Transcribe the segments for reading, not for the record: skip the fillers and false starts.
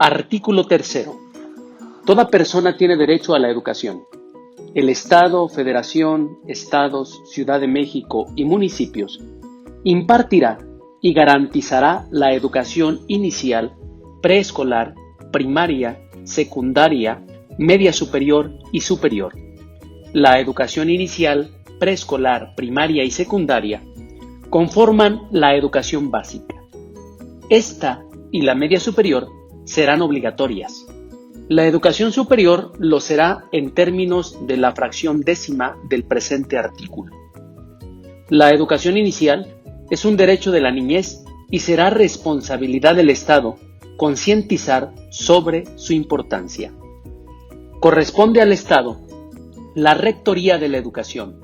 Artículo 3. Toda persona tiene derecho a la educación. El Estado, Federación, Estados, Ciudad de México y municipios impartirá y garantizará la educación inicial, preescolar, primaria, secundaria, media superior y superior. La educación inicial, preescolar, primaria y secundaria conforman la educación básica. Esta y la media superior serán obligatorias. La educación superior lo será en términos de la fracción décima del presente artículo. La educación inicial es un derecho de la niñez y será responsabilidad del Estado concientizar sobre su importancia. Corresponde al Estado la rectoría de la educación.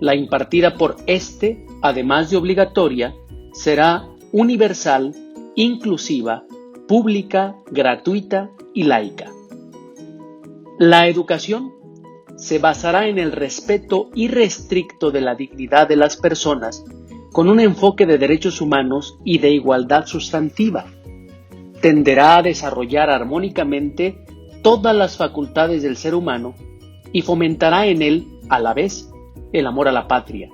La impartida por éste, además de obligatoria, será universal, inclusiva, pública, gratuita y laica. La educación se basará en el respeto irrestricto de la dignidad de las personas con un enfoque de derechos humanos y de igualdad sustantiva. Tenderá a desarrollar armónicamente todas las facultades del ser humano y fomentará en él, a la vez, el amor a la patria,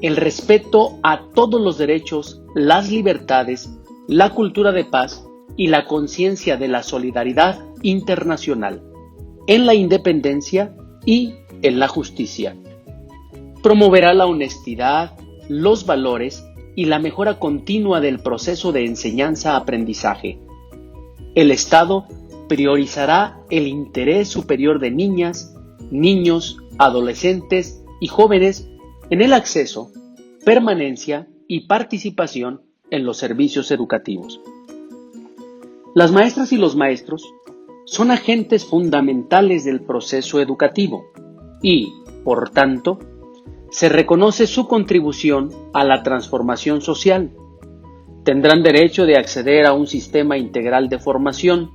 el respeto a todos los derechos, las libertades, la cultura de paz y la conciencia de la solidaridad internacional, en la independencia y en la justicia. Promoverá la honestidad, los valores y la mejora continua del proceso de enseñanza-aprendizaje. El Estado priorizará el interés superior de niñas, niños, adolescentes y jóvenes en el acceso, permanencia y participación en los servicios educativos. Las maestras y los maestros son agentes fundamentales del proceso educativo y, por tanto, se reconoce su contribución a la transformación social. Tendrán derecho de acceder a un sistema integral de formación,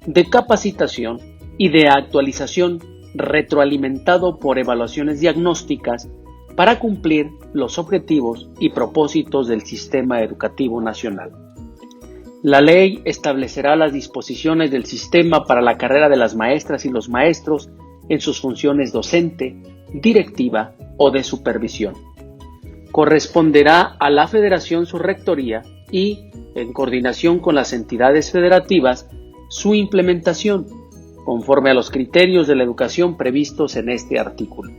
de capacitación y de actualización retroalimentado por evaluaciones diagnósticas para cumplir los objetivos y propósitos del sistema educativo nacional. La ley establecerá las disposiciones del sistema para la carrera de las maestras y los maestros en sus funciones docente, directiva o de supervisión. Corresponderá a la Federación su rectoría y, en coordinación con las entidades federativas, su implementación, conforme a los criterios de la educación previstos en este artículo.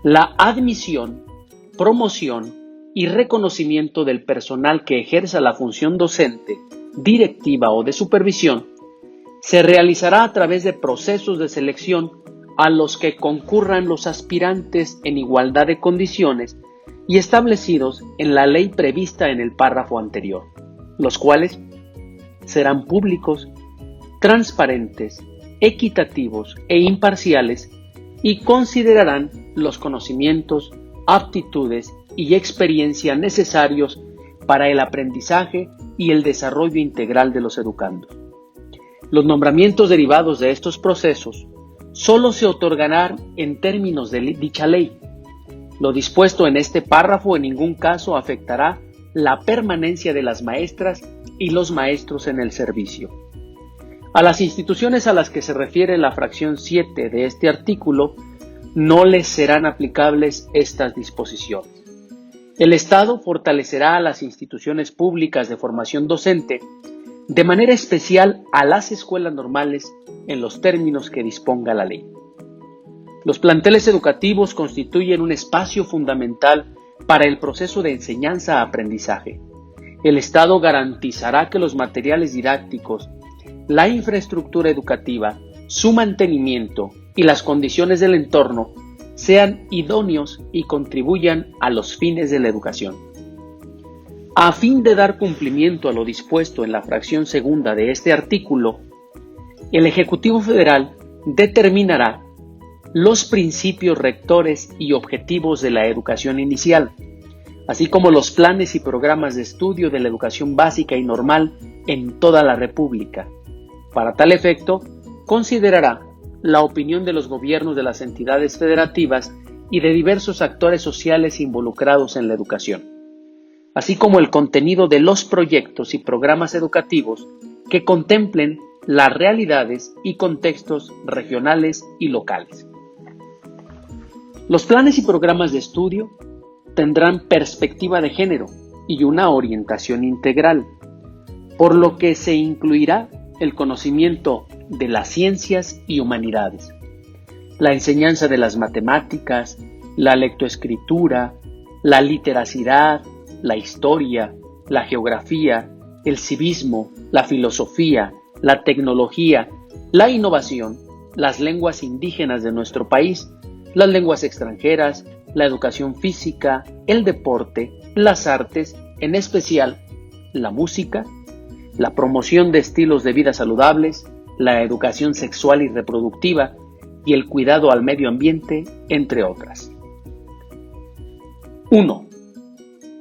La admisión, promoción y reconocimiento del personal que ejerza la función docente, directiva o de supervisión se realizará a través de procesos de selección a los que concurran los aspirantes en igualdad de condiciones y establecidos en la ley prevista en el párrafo anterior, los cuales serán públicos, transparentes, equitativos e imparciales y considerarán los conocimientos, aptitudes y experiencia necesarios para el aprendizaje y el desarrollo integral de los educandos. Los nombramientos derivados de estos procesos solo se otorgarán en términos de dicha ley. Lo dispuesto en este párrafo en ningún caso afectará la permanencia de las maestras y los maestros en el servicio. A las instituciones a las que se refiere la fracción 7 de este artículo no les serán aplicables estas disposiciones. El Estado fortalecerá a las instituciones públicas de formación docente, de manera especial a las escuelas normales, en los términos que disponga la ley. Los planteles educativos constituyen un espacio fundamental para el proceso de enseñanza-aprendizaje. El Estado garantizará que los materiales didácticos, la infraestructura educativa, su mantenimiento y las condiciones del entorno sean idóneos y contribuyan a los fines de la educación. A fin de dar cumplimiento a lo dispuesto en la fracción segunda de este artículo, el Ejecutivo Federal determinará los principios rectores y objetivos de la educación inicial, así como los planes y programas de estudio de la educación básica y normal en toda la República. Para tal efecto, considerará la opinión de los gobiernos de las entidades federativas y de diversos actores sociales involucrados en la educación, así como el contenido de los proyectos y programas educativos que contemplen las realidades y contextos regionales y locales. Los planes y programas de estudio tendrán perspectiva de género y una orientación integral, por lo que se incluirá el conocimiento de las ciencias y humanidades, la enseñanza de las matemáticas, la lectoescritura, la literacidad, la historia, la geografía, el civismo, la filosofía, la tecnología, la innovación, las lenguas indígenas de nuestro país, las lenguas extranjeras, la educación física, el deporte, las artes, en especial la música, la promoción de estilos de vida saludables, la educación sexual y reproductiva y el cuidado al medio ambiente, entre otras. 1.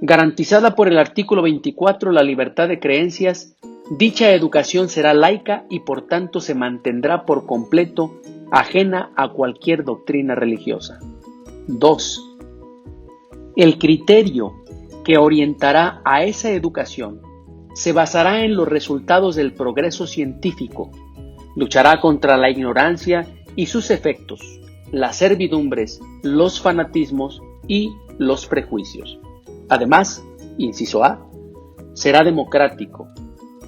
Garantizada por el artículo 24 la libertad de creencias, dicha educación será laica y por tanto se mantendrá por completo ajena a cualquier doctrina religiosa. 2. El criterio que orientará a esa educación se basará en los resultados del progreso científico, luchará contra la ignorancia y sus efectos, las servidumbres, los fanatismos y los prejuicios. Además, inciso A, será democrático,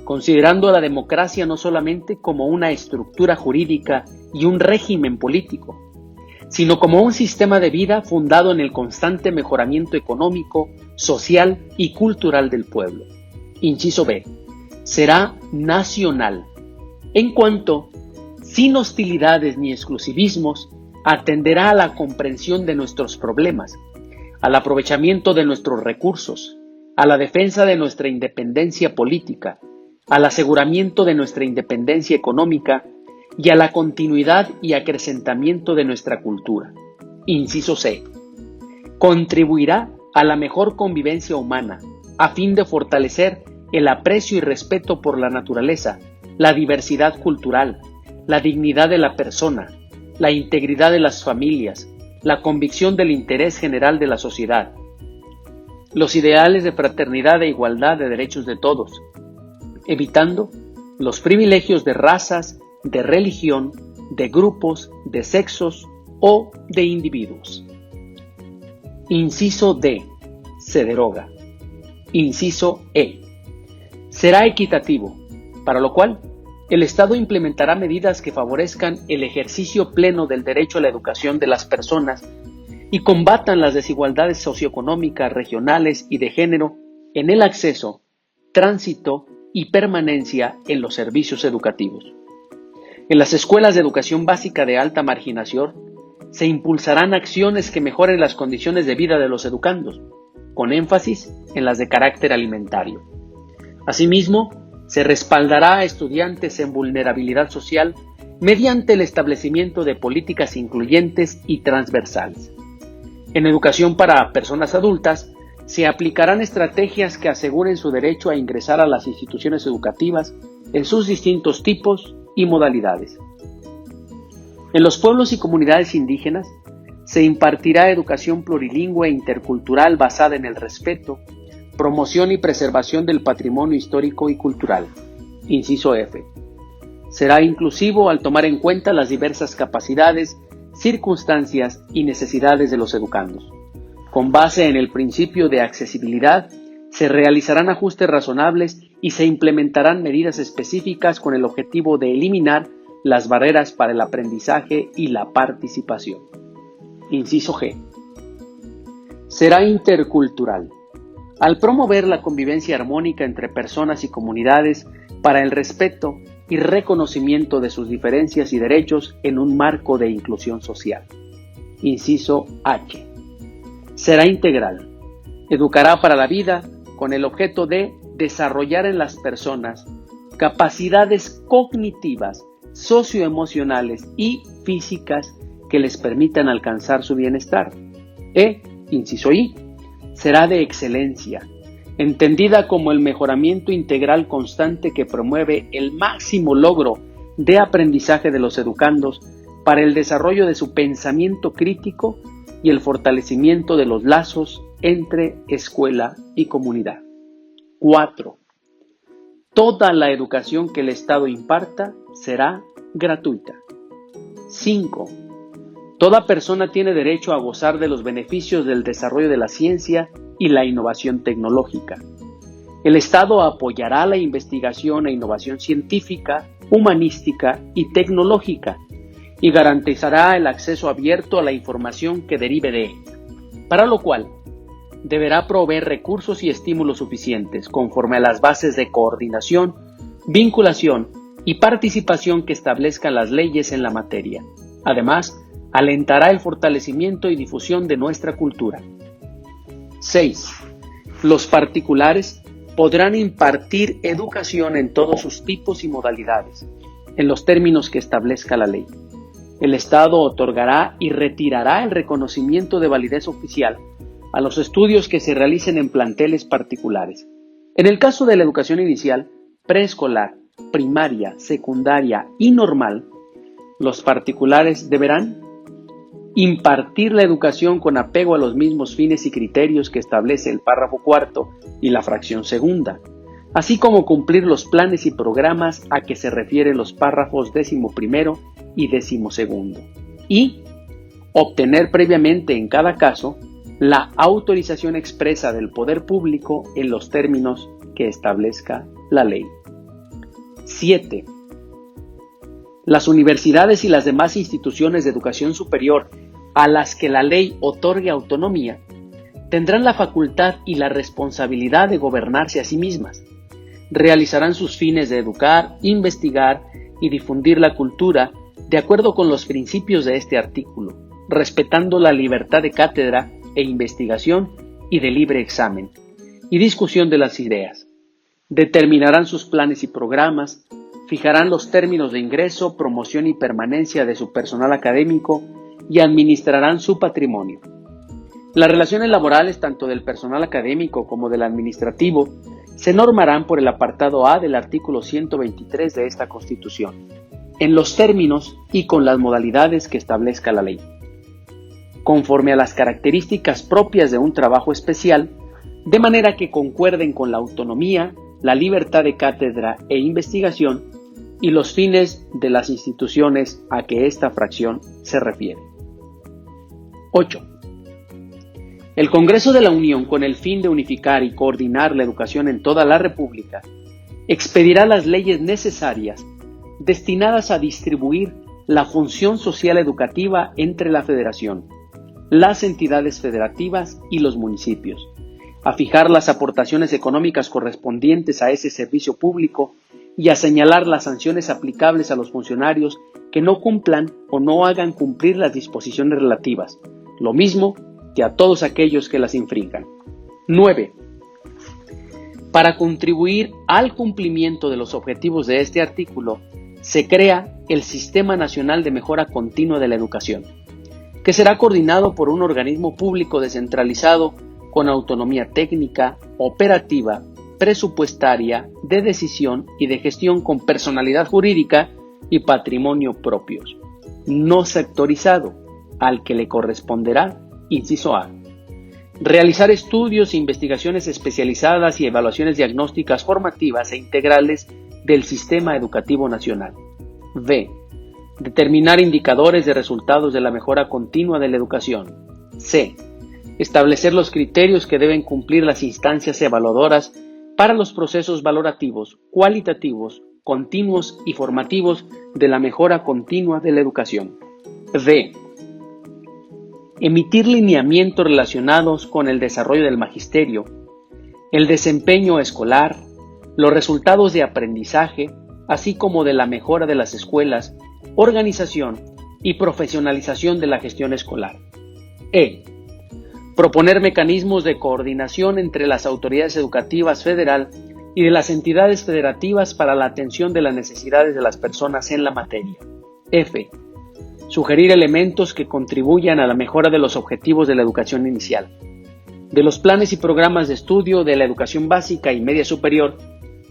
considerando a la democracia no solamente como una estructura jurídica y un régimen político, sino como un sistema de vida fundado en el constante mejoramiento económico, social y cultural del pueblo. Inciso B, será nacional, en cuanto, sin hostilidades ni exclusivismos, atenderá a la comprensión de nuestros problemas, al aprovechamiento de nuestros recursos, a la defensa de nuestra independencia política, al aseguramiento de nuestra independencia económica y a la continuidad y acrecentamiento de nuestra cultura. Inciso C. Contribuirá a la mejor convivencia humana, a fin de fortalecer el aprecio y respeto por la naturaleza, la diversidad cultural, la dignidad de la persona, la integridad de las familias, la convicción del interés general de la sociedad, los ideales de fraternidad e igualdad de derechos de todos, evitando los privilegios de razas, de religión, de grupos, de sexos o de individuos. Inciso D. Se deroga. Inciso E. Será equitativo, para lo cual el Estado implementará medidas que favorezcan el ejercicio pleno del derecho a la educación de las personas y combatan las desigualdades socioeconómicas, regionales y de género en el acceso, tránsito y permanencia en los servicios educativos. En las escuelas de educación básica de alta marginación se impulsarán acciones que mejoren las condiciones de vida de los educandos, con énfasis en las de carácter alimentario. Asimismo, se respaldará a estudiantes en vulnerabilidad social mediante el establecimiento de políticas incluyentes y transversales. En educación para personas adultas, se aplicarán estrategias que aseguren su derecho a ingresar a las instituciones educativas en sus distintos tipos y modalidades. En los pueblos y comunidades indígenas, se impartirá educación plurilingüe e intercultural basada en el respeto, promoción y preservación del patrimonio histórico y cultural. Inciso F. Será inclusivo al tomar en cuenta las diversas capacidades, circunstancias y necesidades de los educandos. Con base en el principio de accesibilidad, se realizarán ajustes razonables y se implementarán medidas específicas con el objetivo de eliminar las barreras para el aprendizaje y la participación. Inciso G. Será intercultural, al promover la convivencia armónica entre personas y comunidades para el respeto y reconocimiento de sus diferencias y derechos en un marco de inclusión social. Inciso H. Será integral, educará para la vida con el objeto de desarrollar en las personas capacidades cognitivas, socioemocionales y físicas que les permitan alcanzar su bienestar. Inciso I. Será de excelencia, entendida como el mejoramiento integral constante que promueve el máximo logro de aprendizaje de los educandos para el desarrollo de su pensamiento crítico y el fortalecimiento de los lazos entre escuela y comunidad. 4. Toda la educación que el Estado imparta será gratuita. 5. Toda persona tiene derecho a gozar de los beneficios del desarrollo de la ciencia y la innovación tecnológica. El Estado apoyará la investigación e innovación científica, humanística y tecnológica y garantizará el acceso abierto a la información que derive de ella, para lo cual deberá proveer recursos y estímulos suficientes conforme a las bases de coordinación, vinculación y participación que establezcan las leyes en la materia. Además, alentará el fortalecimiento y difusión de nuestra cultura. 6. Los particulares podrán impartir educación en todos sus tipos y modalidades, en los términos que establezca la ley. El Estado otorgará y retirará el reconocimiento de validez oficial a los estudios que se realicen en planteles particulares. En el caso de la educación inicial, preescolar, primaria, secundaria y normal, los particulares deberán impartir la educación con apego a los mismos fines y criterios que establece el párrafo cuarto y la fracción segunda, así como cumplir los planes y programas a que se refieren los párrafos 11º y 12º, y obtener previamente en cada caso la autorización expresa del poder público en los términos que establezca la ley. 7. Las universidades y las demás instituciones de educación superior a las que la ley otorgue autonomía tendrán la facultad y la responsabilidad de gobernarse a sí mismas. Realizarán sus fines de educar, investigar y difundir la cultura de acuerdo con los principios de este artículo, respetando la libertad de cátedra e investigación y de libre examen y discusión de las ideas. Determinarán sus planes y programas, fijarán los términos de ingreso, promoción y permanencia de su personal académico y administrarán su patrimonio. Las relaciones laborales tanto del personal académico como del administrativo se normarán por el apartado A del artículo 123 de esta Constitución, en los términos y con las modalidades que establezca la ley, conforme a las características propias de un trabajo especial, de manera que concuerden con la autonomía, la libertad de cátedra e investigación y los fines de las instituciones a que esta fracción se refiere. 8. El Congreso de la Unión, con el fin de unificar y coordinar la educación en toda la República, expedirá las leyes necesarias destinadas a distribuir la función social educativa entre la Federación, las entidades federativas y los municipios, a fijar las aportaciones económicas correspondientes a ese servicio público y a señalar las sanciones aplicables a los funcionarios que no cumplan o no hagan cumplir las disposiciones relativas, lo mismo que a todos aquellos que las infrinjan. 9. Para contribuir al cumplimiento de los objetivos de este artículo, se crea el Sistema Nacional de Mejora Continua de la Educación, que será coordinado por un organismo público descentralizado con autonomía técnica, operativa, presupuestaria, de decisión y de gestión, con personalidad jurídica y patrimonio propios, no sectorizado, al que le corresponderá, inciso A, realizar estudios e investigaciones especializadas y evaluaciones diagnósticas formativas e integrales del sistema educativo nacional. B. Determinar indicadores de resultados de la mejora continua de la educación. C. Establecer los criterios que deben cumplir las instancias evaluadoras para los procesos valorativos, cualitativos, continuos y formativos de la mejora continua de la educación. D. Emitir lineamientos relacionados con el desarrollo del magisterio, el desempeño escolar, los resultados de aprendizaje, así como de la mejora de las escuelas, organización y profesionalización de la gestión escolar. E. Proponer mecanismos de coordinación entre las autoridades educativas federal y de las entidades federativas para la atención de las necesidades de las personas en la materia. F. Sugerir elementos que contribuyan a la mejora de los objetivos de la educación inicial, de los planes y programas de estudio de la educación básica y media superior,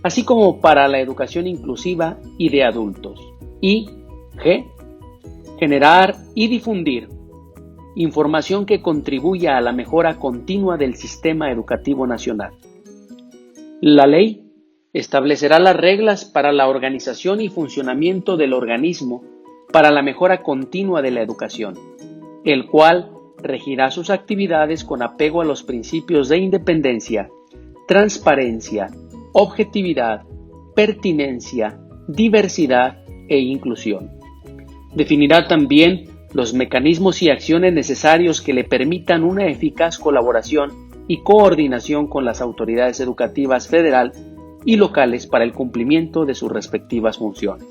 así como para la educación inclusiva y de adultos. Y G. Generar y difundir información que contribuya a la mejora continua del sistema educativo nacional. La ley Establecerá las reglas para la organización y funcionamiento del organismo para la mejora continua de la educación, el cual regirá sus actividades con apego a los principios de independencia, transparencia, objetividad, pertinencia, diversidad e inclusión. Definirá también los mecanismos y acciones necesarios que le permitan una eficaz colaboración y coordinación con las autoridades educativas federal y locales para el cumplimiento de sus respectivas funciones.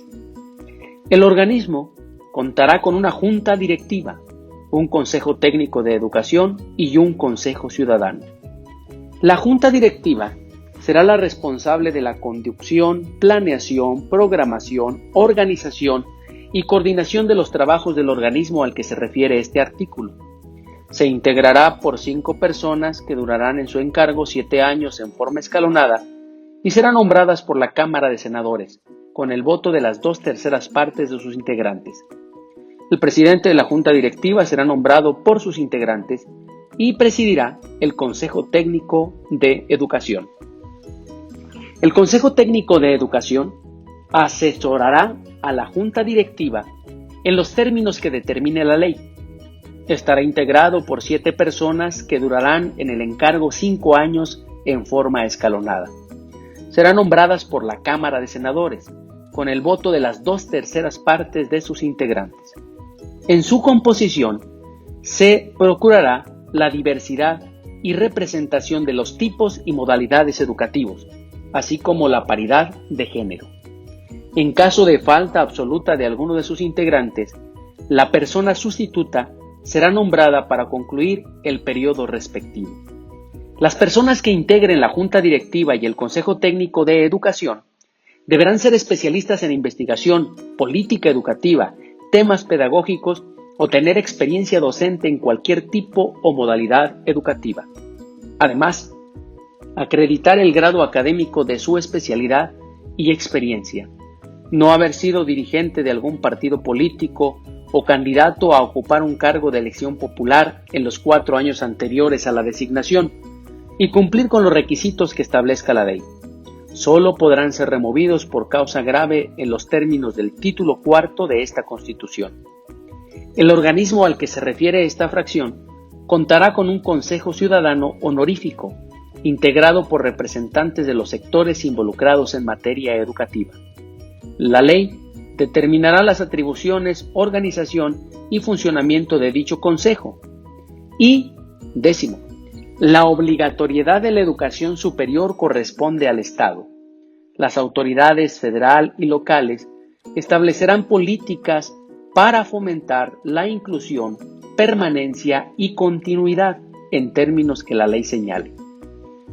El organismo contará con una junta directiva, un consejo técnico de educación y un consejo ciudadano. La junta directiva será la responsable de la conducción, planeación, programación, organización y coordinación de los trabajos del organismo al que se refiere este artículo. Se integrará por 5 personas que durarán en su encargo 7 años en forma escalonada y serán nombradas por la Cámara de Senadores, con el voto de las 2/3 partes de sus integrantes. El presidente de la Junta Directiva será nombrado por sus integrantes y presidirá el Consejo Técnico de Educación. El Consejo Técnico de Educación asesorará a la Junta Directiva en los términos que determine la ley. Estará integrado por 7 personas que durarán en el encargo 5 años en forma escalonada. Serán nombradas por la Cámara de Senadores, con el voto de las 2/3 partes de sus integrantes. En su composición se procurará la diversidad y representación de los tipos y modalidades educativos, así como la paridad de género. En caso de falta absoluta de alguno de sus integrantes, la persona sustituta será nombrada para concluir el periodo respectivo. Las personas que integren la Junta Directiva y el Consejo Técnico de Educación deberán ser especialistas en investigación, política educativa, temas pedagógicos o tener experiencia docente en cualquier tipo o modalidad educativa. Además, acreditar el grado académico de su especialidad y experiencia, no haber sido dirigente de algún partido político o candidato a ocupar un cargo de elección popular en los 4 años anteriores a la designación y cumplir con los requisitos que establezca la ley. Solo podrán ser removidos por causa grave en los términos del título 4 de esta Constitución. El organismo al que se refiere esta fracción contará con un Consejo Ciudadano honorífico, integrado por representantes de los sectores involucrados en materia educativa. La ley determinará las atribuciones, organización y funcionamiento de dicho consejo. Y, 10. La obligatoriedad de la educación superior corresponde al Estado. Las autoridades federal y locales establecerán políticas para fomentar la inclusión, permanencia y continuidad en términos que la ley señale.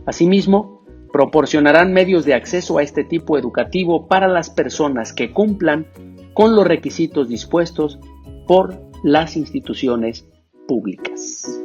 Asimismo, proporcionarán medios de acceso a este tipo educativo para las personas que cumplan con los requisitos dispuestos por las instituciones públicas.